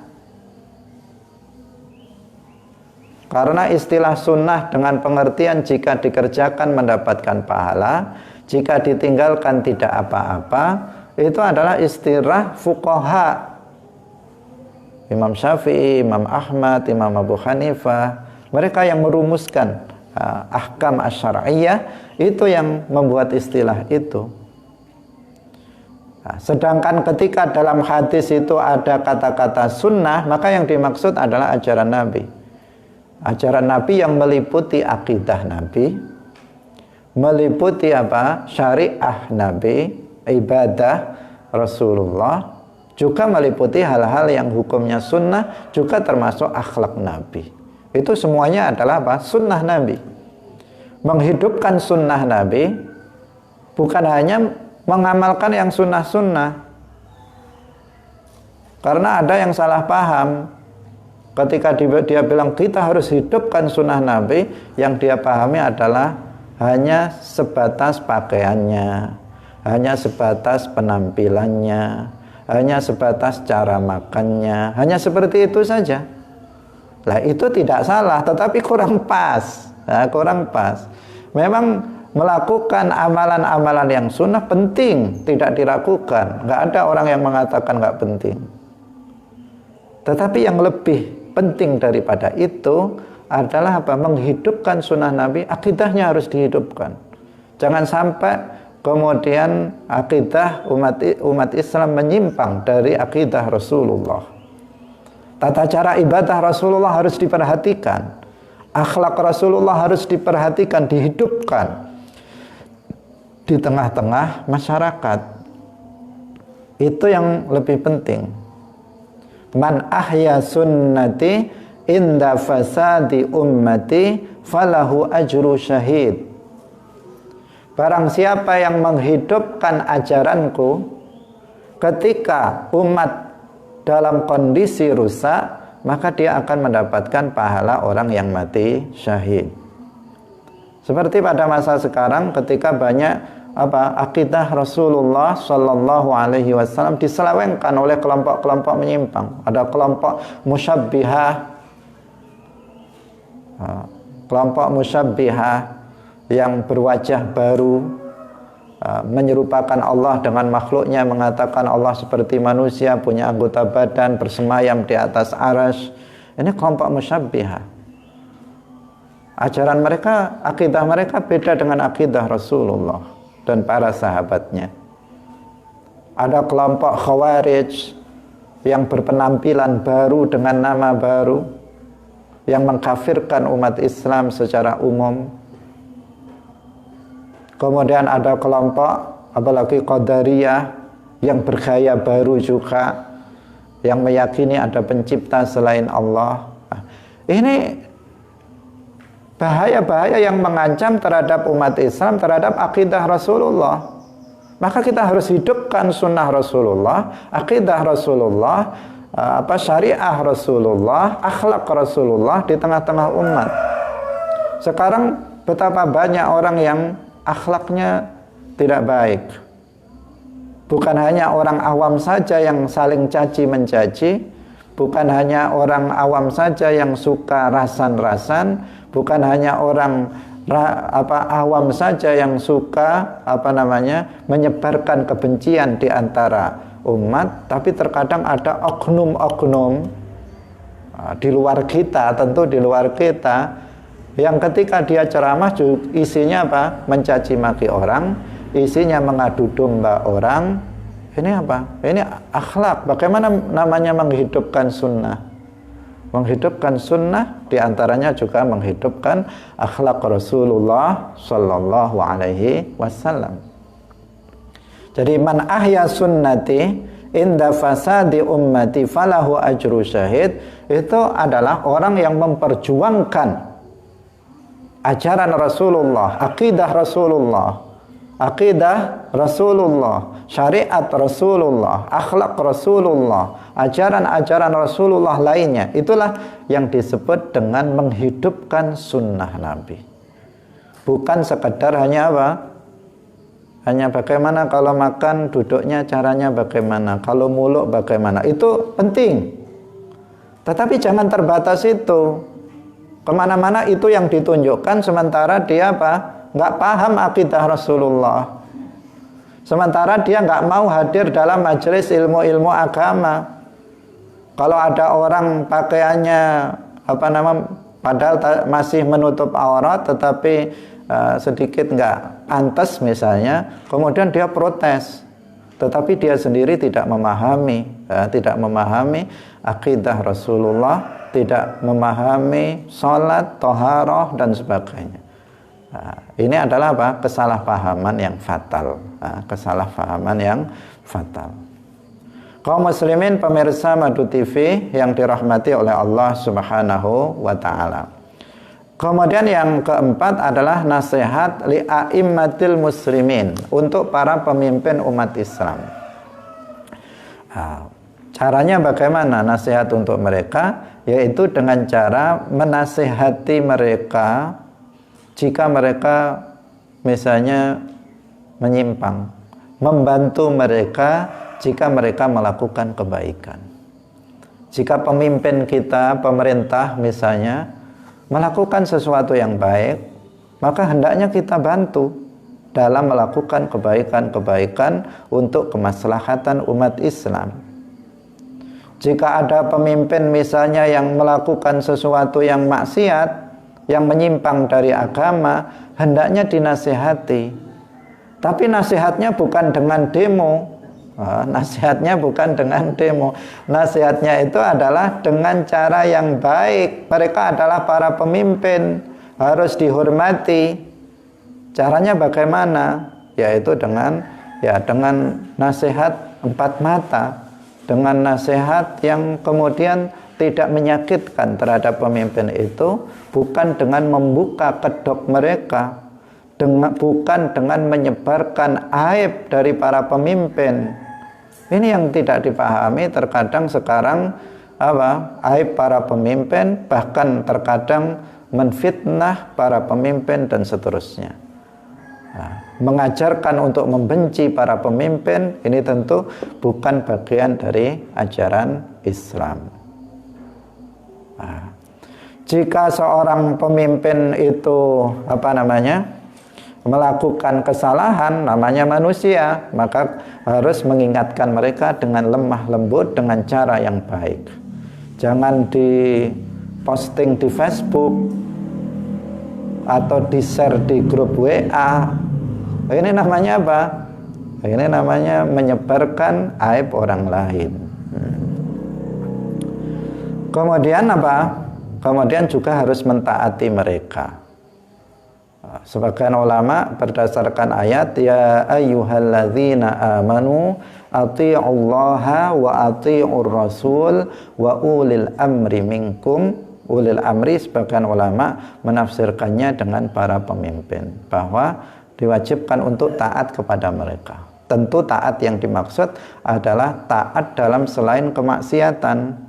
Karena istilah sunnah dengan pengertian jika dikerjakan mendapatkan pahala, jika ditinggalkan tidak apa-apa, itu adalah istilah fuqaha. Imam Syafi'i, Imam Ahmad, Imam Abu Hanifah, mereka yang merumuskan ahkam asy-syar'iyyah, itu yang membuat istilah itu. Nah, sedangkan ketika dalam hadis itu ada kata-kata sunnah, maka yang dimaksud adalah ajaran Nabi. Ajaran Nabi yang meliputi akidah Nabi, meliputi apa? Syariah Nabi, ibadah Rasulullah, juga meliputi hal-hal yang hukumnya sunnah, juga termasuk akhlak Nabi. Itu semuanya adalah apa? Sunnah Nabi. Menghidupkan sunnah Nabi bukan hanya mengamalkan yang sunnah-sunnah. Karena ada yang salah paham. Ketika dia bilang kita harus hidupkan sunnah Nabi, yang dia pahami adalah hanya sebatas pakaiannya, hanya sebatas penampilannya, hanya sebatas cara makannya, hanya seperti itu saja. Lah itu tidak salah, tetapi kurang pas. Nah, kurang pas. Memang melakukan amalan-amalan yang sunnah penting, tidak diragukan. Nggak ada orang yang mengatakan nggak penting. Tetapi yang lebih penting daripada itu adalah apa? Menghidupkan sunnah Nabi. Akidahnya harus dihidupkan. Jangan sampai kemudian akidah umat Islam menyimpang dari akidah Rasulullah. Tata cara ibadah Rasulullah harus diperhatikan. Akhlak Rasulullah harus diperhatikan, dihidupkan di tengah-tengah masyarakat. Itu yang lebih penting. Man ahya sunnati inda fasadi ummati falahu ajru syahid. Barang siapa yang menghidupkan ajaranku ketika umat dalam kondisi rusak, maka dia akan mendapatkan pahala orang yang mati syahid. Seperti pada masa sekarang ketika banyak akidah Rasulullah Shallallahu Alaihi Wasallam diselewengkan oleh kelompok-kelompok menyimpang. Ada kelompok musyabbihah yang berwajah baru, menyerupakan Allah dengan makhluknya, mengatakan Allah seperti manusia, punya anggota badan, bersemayam di atas arsy. Ini kelompok musyabbihah. Ajaran mereka, akidah mereka beda dengan akidah Rasulullah dan para sahabatnya. Ada kelompok Khawarij yang berpenampilan baru dengan nama baru, yang mengkafirkan umat Islam secara umum. Kemudian ada kelompok apalagi Qadariyah yang bergaya baru juga, yang meyakini ada pencipta selain Allah. Ini bahaya-bahaya yang mengancam terhadap umat Islam, terhadap akidah Rasulullah. Maka kita harus hidupkan sunnah Rasulullah, akidah Rasulullah, syariah Rasulullah, akhlak Rasulullah di tengah-tengah umat. Sekarang betapa banyak orang yang akhlaknya tidak baik. Bukan hanya orang awam saja yang saling caci mencaci, bukan hanya orang awam saja yang suka rasan-rasan, bukan hanya orang awam saja yang suka menyebarkan kebencian di antara umat, tapi terkadang ada oknum-oknum di luar kita, tentu di luar kita, yang ketika dia ceramah isinya mencaci maki orang, isinya mengadu domba orang. Ini ini akhlak. Bagaimana namanya menghidupkan sunnah? Menghidupkan sunnah diantaranya juga menghidupkan akhlak Rasulullah Sallallahu Alaihi Wasallam. Jadi man ahya sunnati inda fasadi ummati falahu ajru syahid, itu adalah orang yang memperjuangkan ajaran Rasulullah, akidah Rasulullah, syariat Rasulullah, akhlak Rasulullah, ajaran-ajaran Rasulullah lainnya. Itulah yang disebut dengan menghidupkan sunnah Nabi. Bukan sekedar hanya hanya bagaimana kalau makan duduknya, caranya bagaimana, kalau muluk bagaimana. Itu penting, tetapi jangan terbatas itu. Kemana-mana itu yang ditunjukkan, sementara dia nggak paham akidah Rasulullah, sementara dia nggak mau hadir dalam majelis ilmu-ilmu agama. Kalau ada orang pakaiannya padahal masih menutup aurat, tetapi sedikit nggak pantas misalnya, kemudian dia protes, tetapi dia sendiri tidak memahami akidah Rasulullah, tidak memahami sholat, toharoh, dan sebagainya. Nah, ini adalah apa? Kesalahpahaman yang fatal. Kesalahpahaman yang fatal. Kaum muslimin pemirsa Madu TV yang dirahmati oleh Allah Subhanahu wa ta'ala. Kemudian yang keempat adalah nasihat li'a'immatil muslimin, untuk para pemimpin umat Islam. Caranya bagaimana nasihat untuk mereka? Yaitu dengan cara menasihati mereka jika mereka misalnya menyimpang, membantu mereka jika mereka melakukan kebaikan. Jika pemimpin kita, pemerintah misalnya, melakukan sesuatu yang baik, maka hendaknya kita bantu dalam melakukan kebaikan-kebaikan untuk kemaslahatan umat Islam. Jika ada pemimpin misalnya yang melakukan sesuatu yang maksiat, yang menyimpang dari agama, hendaknya dinasihati. Tapi nasihatnya bukan dengan demo. Nasihatnya bukan dengan demo. Nasihatnya itu adalah dengan cara yang baik. Mereka adalah para pemimpin, harus dihormati. Caranya bagaimana? Yaitu dengan nasihat empat mata, dengan nasihat yang kemudian tidak menyakitkan terhadap pemimpin itu, bukan dengan membuka kedok mereka, bukan dengan menyebarkan aib dari para pemimpin. Ini yang tidak dipahami terkadang sekarang, aib para pemimpin, bahkan terkadang menfitnah para pemimpin dan seterusnya. Mengajarkan untuk membenci para pemimpin, ini tentu bukan bagian dari ajaran Islam. Jika seorang pemimpin itu melakukan kesalahan, namanya manusia, maka harus mengingatkan mereka dengan lemah lembut, dengan cara yang baik. Jangan diposting di Facebook atau di-share di grup WA. Ini namanya apa? Ini namanya menyebarkan aib orang lain. Kemudian apa? Kemudian juga harus mentaati mereka. Sebagian ulama berdasarkan ayat, ya ayyuhalladzina amanu athi'ullaha wa athi'ur rasul wa ulil amri minkum. Ulil amri, sebagian ulama menafsirkannya dengan para pemimpin, bahwa diwajibkan untuk taat kepada mereka. Tentu taat yang dimaksud adalah taat dalam selain kemaksiatan,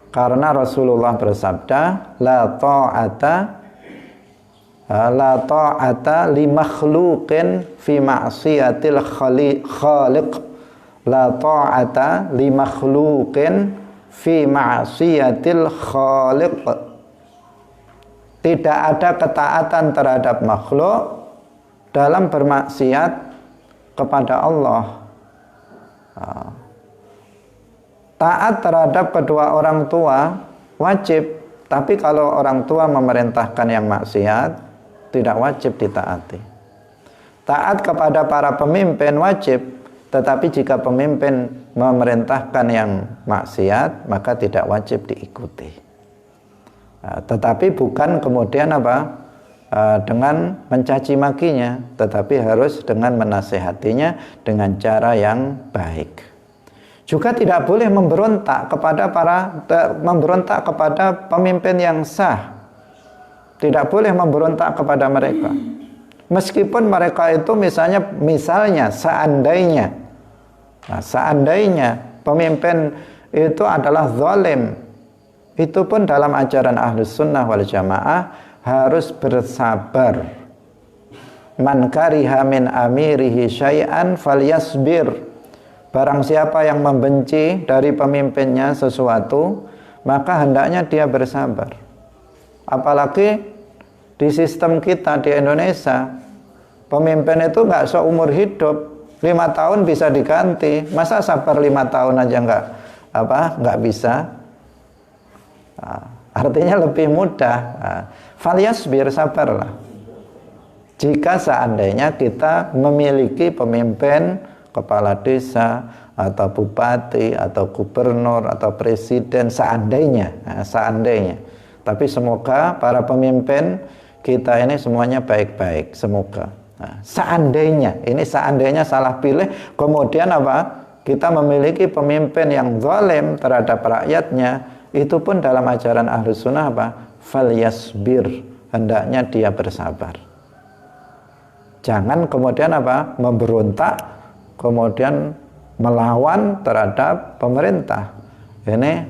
karena Rasulullah bersabda, la ta'ata li makhluqin fi ma'siyatil khaliq. La ta'ata li makhluqin fi ma'siyatil khaliq. Tidak ada ketaatan terhadap makhluk dalam bermaksiat kepada Allah. Taat terhadap kedua orang tua wajib, tapi kalau orang tua memerintahkan yang maksiat, tidak wajib ditaati. Taat kepada para pemimpin wajib, tetapi jika pemimpin memerintahkan yang maksiat, maka tidak wajib diikuti. Tetapi bukan kemudian dengan mencaci makinya, tetapi harus dengan menasehatinya dengan cara yang baik. Juga tidak boleh memberontak kepada pemimpin yang sah. Tidak boleh memberontak kepada mereka. Meskipun mereka itu misalnya seandainya pemimpin itu adalah zalim, itu pun dalam ajaran Ahlus Sunnah wal Jamaah harus bersabar. Man kariha min amirihi syai'an falyasbir. Barang siapa yang membenci dari pemimpinnya sesuatu, maka hendaknya dia bersabar. Apalagi di sistem kita di Indonesia, pemimpin itu nggak seumur hidup, 5 tahun bisa diganti. Masa sabar 5 tahun aja nggak bisa? Artinya lebih mudah. Falyasbir, sabarlah. Jika seandainya kita memiliki pemimpin, kepala desa atau bupati atau gubernur atau presiden, seandainya. Tapi semoga para pemimpin kita ini semuanya baik-baik, semoga. Seandainya salah pilih, kemudian apa? Kita memiliki pemimpin yang zalim terhadap rakyatnya, itu pun dalam ajaran Ahlus Sunnah apa? Falyasbir, hendaknya dia bersabar. Jangan kemudian apa? Memberontak, kemudian melawan terhadap pemerintah. Ini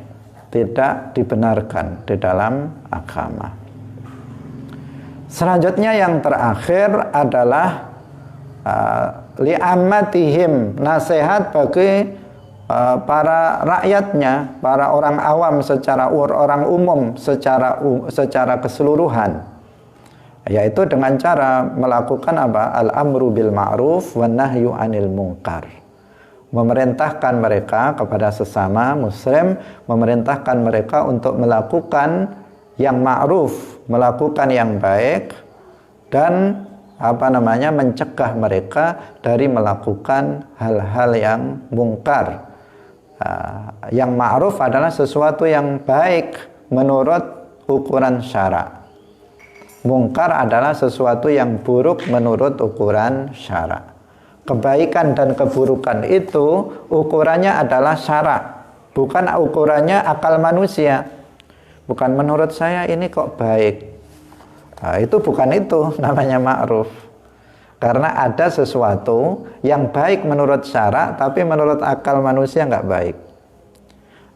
tidak dibenarkan di dalam agama. Selanjutnya yang terakhir adalah li'ammatihim, nasihat bagi para rakyatnya, para orang awam secara orang umum secara keseluruhan, yaitu dengan cara melakukan apa? Al-amru bil ma'ruf wan nahyu 'anil munkar. Memerintahkan mereka kepada sesama muslim, memerintahkan mereka untuk melakukan yang ma'ruf, melakukan yang baik, dan mencegah mereka dari melakukan hal-hal yang mungkar. Yang ma'ruf adalah sesuatu yang baik menurut ukuran syara. Mungkar adalah sesuatu yang buruk menurut ukuran syara. Kebaikan dan keburukan itu ukurannya adalah syara, bukan ukurannya akal manusia. Bukan menurut saya ini kok baik. Itu bukan itu namanya ma'ruf. Karena ada sesuatu yang baik menurut syara, tapi menurut akal manusia nggak baik.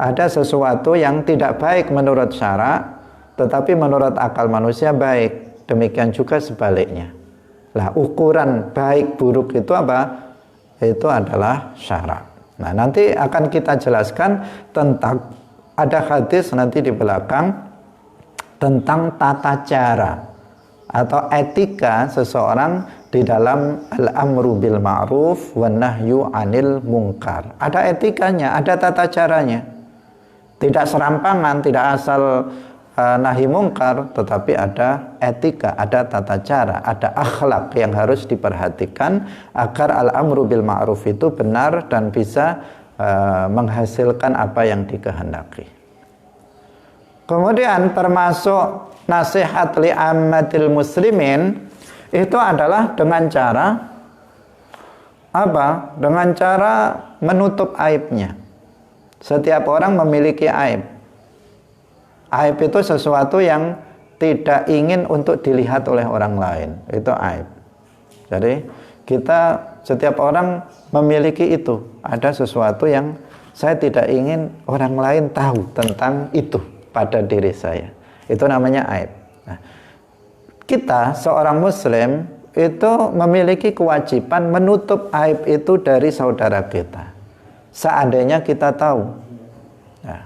Ada sesuatu yang tidak baik menurut syara, tetapi menurut akal manusia baik. Demikian juga sebaliknya. Lah, ukuran baik buruk itu apa? Itu adalah syara. Nah, nanti akan kita jelaskan tentang, ada hadis nanti di belakang tentang tata cara atau etika seseorang di dalam al-amru bil ma'ruf wan nahyu 'anil munkar. Ada etikanya, ada tata caranya. Tidak serampangan, tidak asal nahi mungkar, tetapi ada etika, ada tata cara, ada akhlak yang harus diperhatikan agar al-amru bil ma'ruf itu benar dan bisa menghasilkan apa yang dikehendaki. Kemudian termasuk nasihat li'ammatil muslimin itu adalah dengan cara apa? Dengan cara menutup aibnya. Setiap orang memiliki aib. Aib itu sesuatu yang tidak ingin untuk dilihat oleh orang lain. Itu aib. Jadi setiap orang memiliki itu. Ada sesuatu yang saya tidak ingin orang lain tahu tentang itu pada diri saya. Itu namanya aib. Nah, kita seorang muslim itu memiliki kewajiban menutup aib itu dari saudara kita. Seandainya kita tahu. Nah,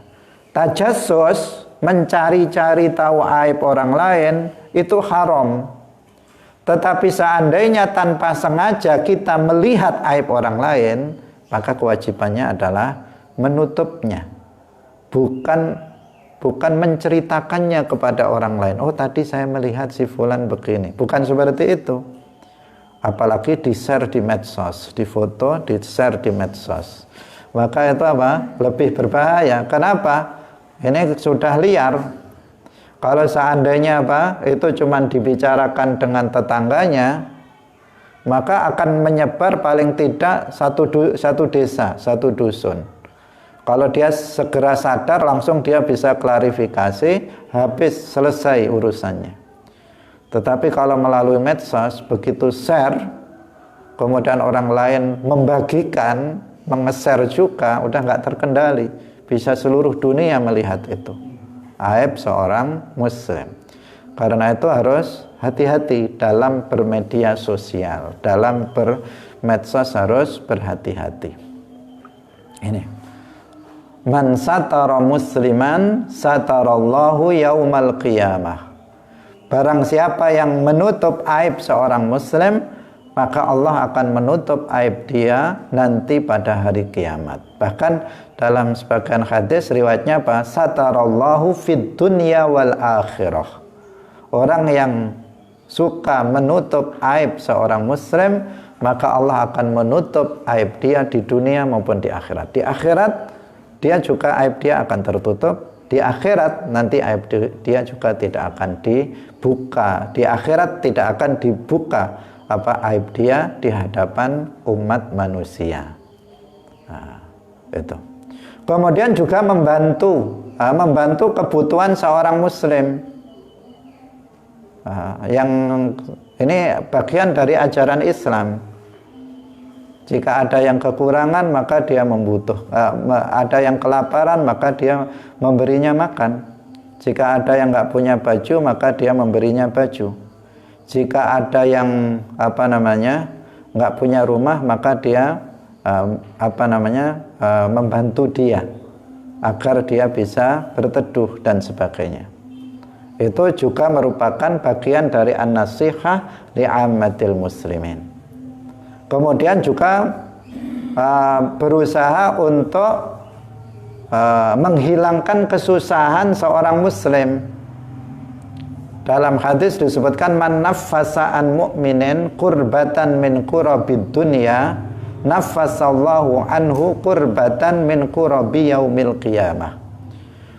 tajassus, mencari-cari tahu aib orang lain itu haram. Tetapi seandainya tanpa sengaja kita melihat aib orang lain, maka kewajibannya adalah menutupnya. Bukan menceritakannya kepada orang lain. Oh, tadi saya melihat si fulan begini. Bukan seperti itu. Apalagi di-share di medsos, difoto, di-share di medsos. Maka itu apa? Lebih berbahaya. Kenapa? Ini sudah liar. Kalau seandainya apa? Itu cuma dibicarakan dengan tetangganya, maka akan menyebar paling tidak satu desa, satu dusun. Kalau dia segera sadar, langsung dia bisa klarifikasi, habis, selesai urusannya. Tetapi kalau melalui medsos, begitu share, kemudian orang lain membagikan, menge-share juga, udah nggak terkendali. Bisa seluruh dunia melihat itu. Aib seorang muslim. Karena itu harus hati-hati dalam bermedia sosial, dalam bermedsos harus berhati-hati. Ini. Man satara musliman satarallahu yaumal qiyamah. Barang siapa yang menutup aib seorang muslim, maka Allah akan menutup aib dia nanti pada hari kiamat. Bahkan dalam sebagian hadis riwayatnya apa? Satarallahu fid dunya wal akhirah. Orang yang suka menutup aib seorang muslim, maka Allah akan menutup aib dia di dunia maupun di akhirat. Di akhirat dia juga aib dia akan tertutup. Di akhirat nanti aib dia juga tidak akan dibuka. Di akhirat tidak akan dibuka aib dia di hadapan umat manusia. Nah, itu. Kemudian juga membantu kebutuhan seorang muslim. Yang ini bagian dari ajaran Islam. Jika ada yang kekurangan maka dia ada yang kelaparan maka dia memberinya makan. Jika ada yang nggak punya baju maka dia memberinya baju. Jika ada yang nggak punya rumah maka dia membantu dia agar dia bisa berteduh dan sebagainya. Itu juga merupakan bagian dari an-nasihah li'ammatil muslimin. Kemudian juga berusaha untuk menghilangkan kesusahan seorang muslim. Dalam hadis disebutkan man naffasa an mu'minin qurbatan min qurabid dunya naffasallahu anhu qurbatan min qurabi yaumil qiyamah.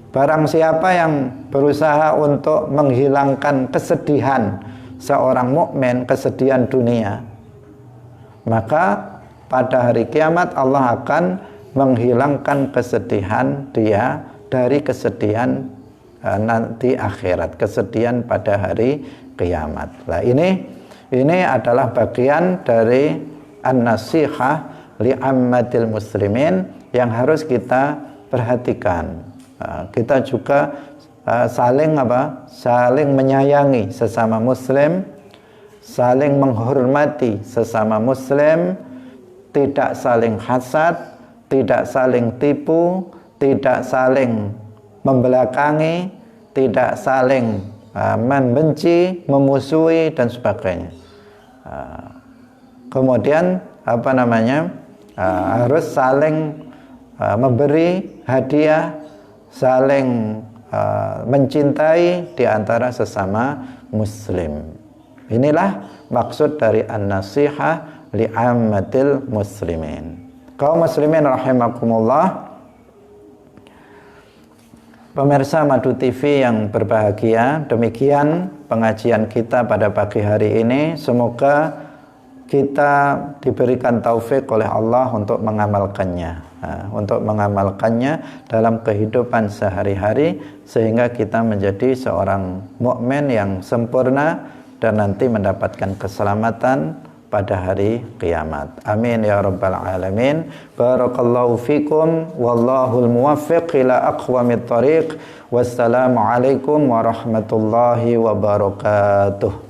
Barang siapa yang berusaha untuk menghilangkan kesedihan seorang mukmin, kesedihan dunia, maka pada hari kiamat Allah akan menghilangkan kesedihan dia dari kesedihan nanti akhirat, kesedihan pada hari kiamat. Nah, ini adalah bagian dari an-nasihah li'ammatil muslimin yang harus kita perhatikan. Kita juga saling menyayangi sesama muslim, saling menghormati sesama muslim, tidak saling hasad, tidak saling tipu, tidak saling membelakangi, tidak saling membenci, memusuhi dan sebagainya. Kemudian harus saling memberi hadiah, saling mencintai di antara sesama muslim. Inilah maksud dari an-nasihah li'ammatil muslimin. Kaum muslimin rahimakumullah, pemirsa Madu TV yang berbahagia, demikian pengajian kita pada pagi hari ini. Semoga kita diberikan taufik oleh Allah untuk mengamalkannya, dalam kehidupan sehari-hari, sehingga kita menjadi seorang mukmin yang sempurna dan nanti mendapatkan keselamatan pada hari kiamat. Amin ya rabbal alamin. Barakallahu fikum wallahul muwaffiq ila aqwamit thariq. Wassalamu alaikum warahmatullahi wabarakatuh.